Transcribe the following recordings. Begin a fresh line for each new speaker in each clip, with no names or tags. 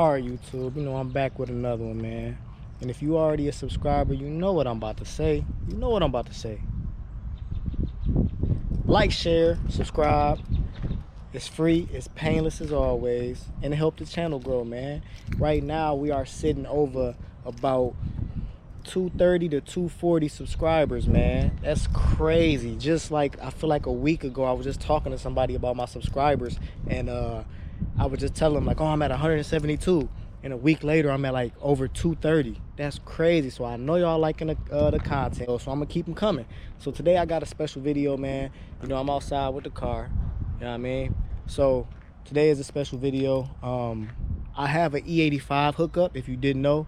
Alright, YouTube, you know I'm back with another one, man. And if you already a subscriber, you know what I'm about to say. You know what I'm about to say. Like, share, subscribe. It's free, it's painless as always, and it helps the channel grow, man. Right now we are sitting over about 230 to 240 subscribers, man. That's crazy. Just like, I feel like a week ago I was just talking to somebody about my subscribers, and I would just tell them like, oh, I'm at 172, and a week later I'm at like over 230. That's crazy. So I know y'all liking the content, so I'm gonna keep them coming. So today I got a special video, man. You know, I'm outside with the car, you know what I mean? So today is a special video. I have an E85 hookup, if you didn't know.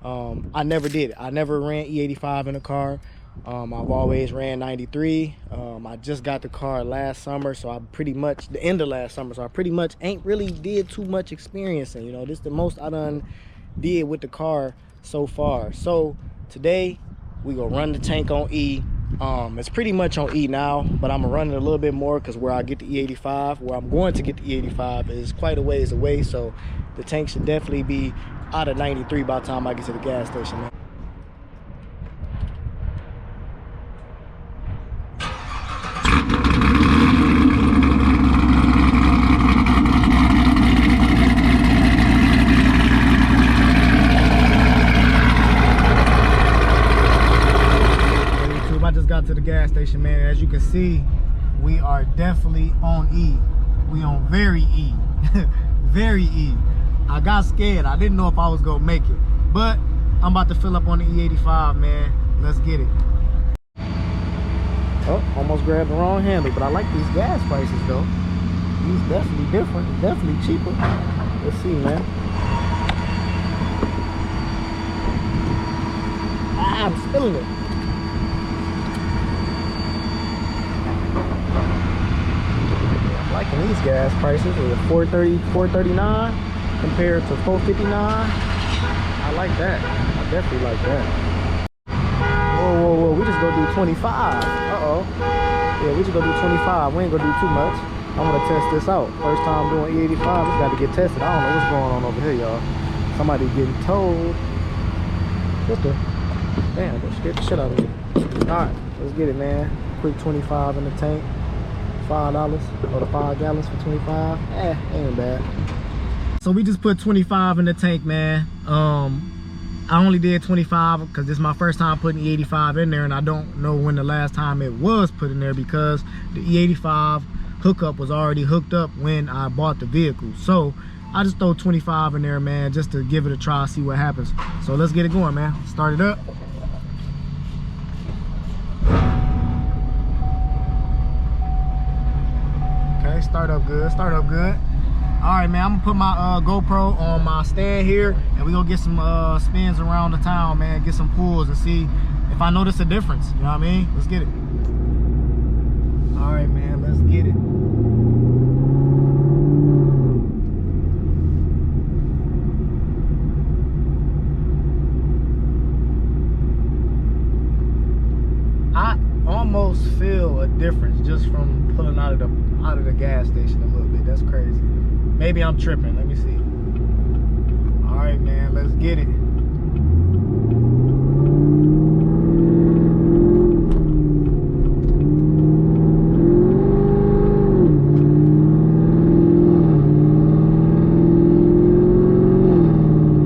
I never did it. I never ran E85 in a car. I've always ran 93. I just got the car last summer, so I pretty much, the end of last summer, so I pretty much ain't really did too much experiencing. You know, this is the most I done did with the car so far. So today we gonna run the tank on E. It's pretty much on E now, but I'm gonna run it a little bit more because where I get the E85, where I'm going to get the E85 is quite a ways away, so the tank should definitely be out of 93 by the time I get to the gas station, man. I just got to the gas station, man. As you can see, we are definitely on E. We on very E. Very E. I got scared. I didn't know if I was gonna make it, but I'm about to fill up on the E85, man. Let's get it. Oh, almost grabbed the wrong handle, but I like these gas prices though. These definitely different, definitely cheaper. Let's see, man. I'm spilling it. Liking these gas prices with $4.30, $4.39 compared to $4.59. I like that. I definitely like that. Whoa, whoa, whoa! We just gonna do 25. Yeah, we just gonna do 25. We ain't gonna do too much. I'm gonna test this out. First time doing E85. It's got to get tested. I don't know what's going on over here, y'all. Somebody getting towed. What the? Damn, that scared the shit out of me. All right, let's get it, man. Quick 25 in the tank. $5 or the 5 gallons for 25. Ain't bad. So we just put 25 in the tank, man. I only did 25 because this is my first time putting E85 in there, and I don't know when the last time it was put in there because the E85 hookup was already hooked up when I bought the vehicle. So I just throw 25 in there, man, just to give it a try, see what happens. So let's get it going, man. Start it up. Start up good, start up good. All right, man, I'm gonna put my GoPro on my stand here, and we gonna get some spins around the town, man, get some pulls and see if I notice a difference. You know what I mean? Let's get it. All right, man, let's get it. I almost feel a difference just from pulling out of the gas station a little bit. That's crazy. Maybe I'm tripping. Let me see. All right, man, let's get it.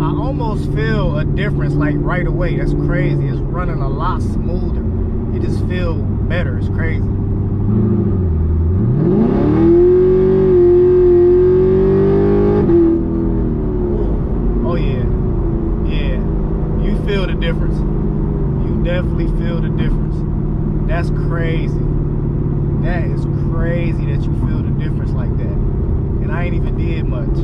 I almost feel a difference like right away. That's crazy. It's running a lot smoother. It just feels better. It's crazy. Oh yeah, yeah. You feel the difference. You definitely feel the difference. That's crazy. That is crazy that you feel the difference like that. And I ain't even did much.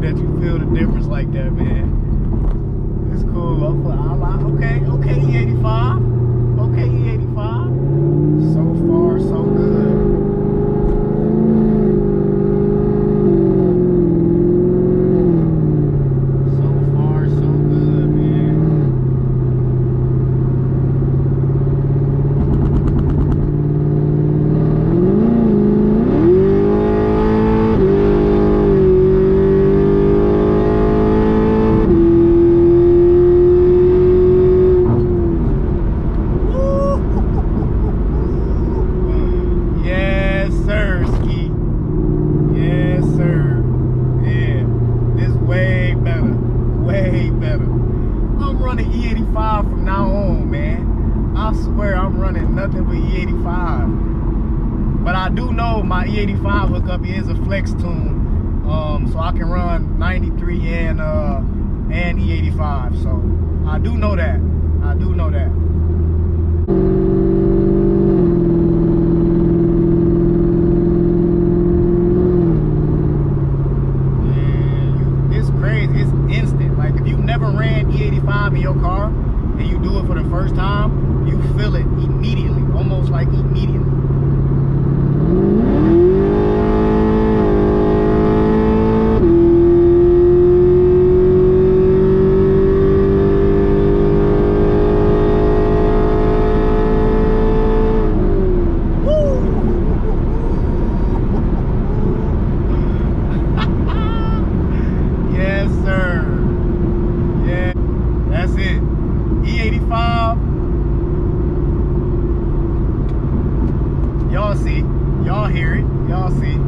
That you feel the difference like that, man. It's cool. Okay, E85. Okay, E85. So far, so good. nothing but E85. But I do know my E85 hookup is a flex tune. So I can run 93 and E85. So I do know that. I do know that. E85 in your car and you do it for the first time, you feel it immediately, almost like immediately. Yes, sir. Yeah. That's it. E85. Y'all see. Y'all hear it. Y'all see.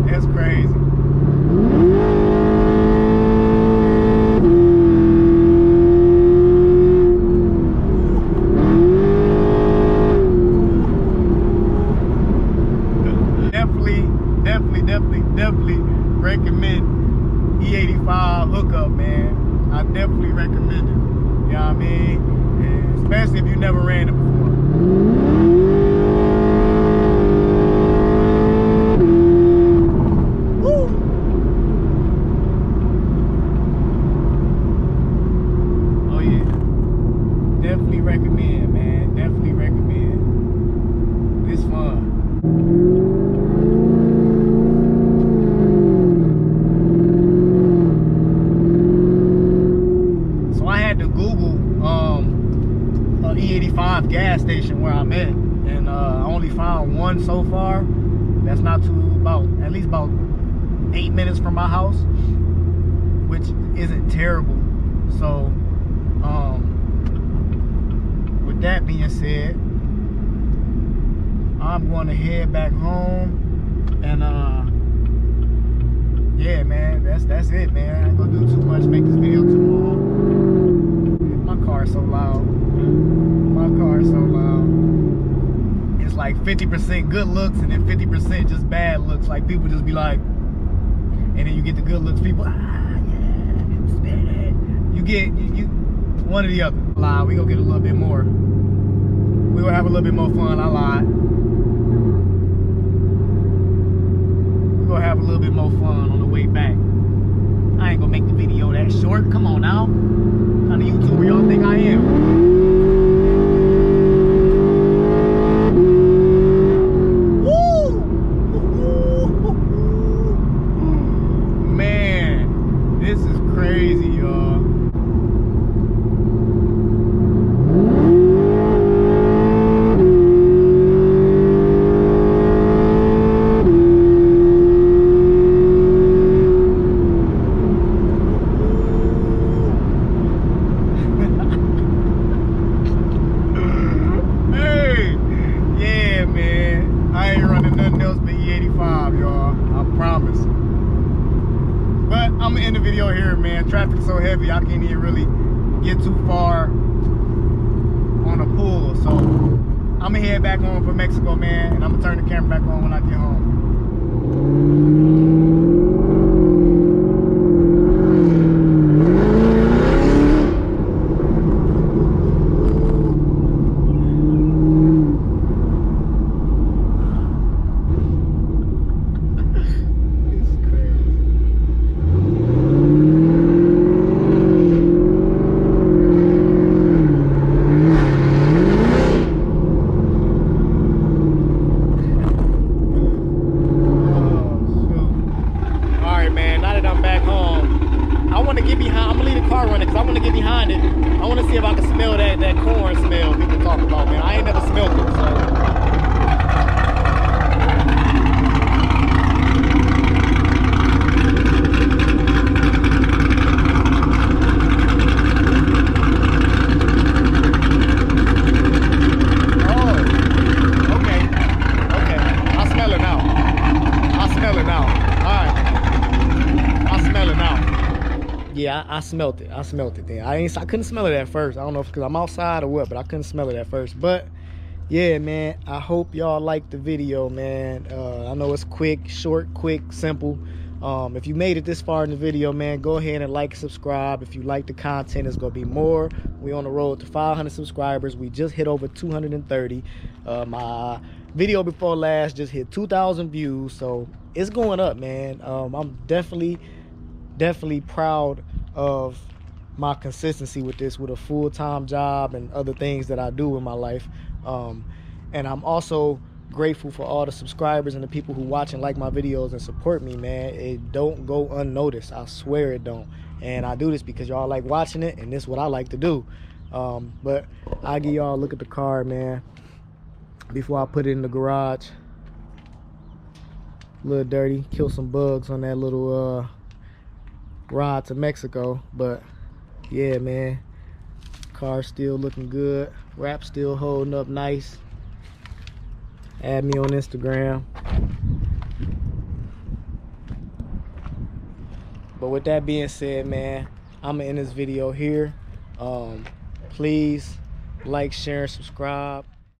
That's crazy. Definitely recommend E85 hookup, man. I definitely recommend it. You know what I mean? And especially if you never ran it before. Woo! Oh yeah. Definitely recommend, man. Definitely recommend. It's fun. E85 gas station where I'm at, and I only found one so far. That's not too at least about 8 minutes from my house, which isn't terrible. So with that being said, I'm going to head back home, and yeah, man, that's it, man. I ain't gonna do too much, make this video too long. My car's so loud. My car is so loud. It's like 50% good looks and then 50% just bad looks. Like people just be like, and then you get the good looks, people, yeah, spin it. You get one or the other. Lie, we gonna get a little bit more. We gonna have a little bit more fun. I lied. We gonna have a little bit more fun on the way back. I ain't gonna make the video that short. Come on now. What kind of YouTuber y'all think I am? Crazy, y'all. Hey, yeah, man. I ain't running nothing else but E85, y'all. I promise. But I'm gonna end the video here, man. Traffic's so heavy, I can't even really get too far on a pull. So I'm gonna head back home for Mexico, man, and I'm gonna turn the camera back on when I get home. See if I can smell that corn smell people talk about, man. I ain't never smelled it, so. Yeah, I smelt it. I smelt it then. I couldn't smell it at first. I don't know if it's because I'm outside or what, but I couldn't smell it at first. But yeah, man, I hope y'all like the video, man. I know it's quick, short, quick, simple. If you made it this far in the video, man, go ahead and like and subscribe. If you like the content, it's gonna be more. We on the road to 500 subscribers. We just hit over 230. My video before last just hit 2,000 views, so it's going up, man. I'm definitely proud of my consistency with this, with a full-time job and other things that I do in my life. And I'm also grateful for all the subscribers and the people who watch and like my videos and support me, man. It don't go unnoticed. I swear it don't. And I do this because y'all like watching it, and this is what I like to do. But I'll give y'all a look at the car, man, before I put it in the garage. A little dirty, kill some bugs on that little ride to Mexico. But yeah, man, car still looking good, wrap still holding up nice. Add me on Instagram. But with that being said, man, I'm gonna end this video here. Please like, share, and subscribe.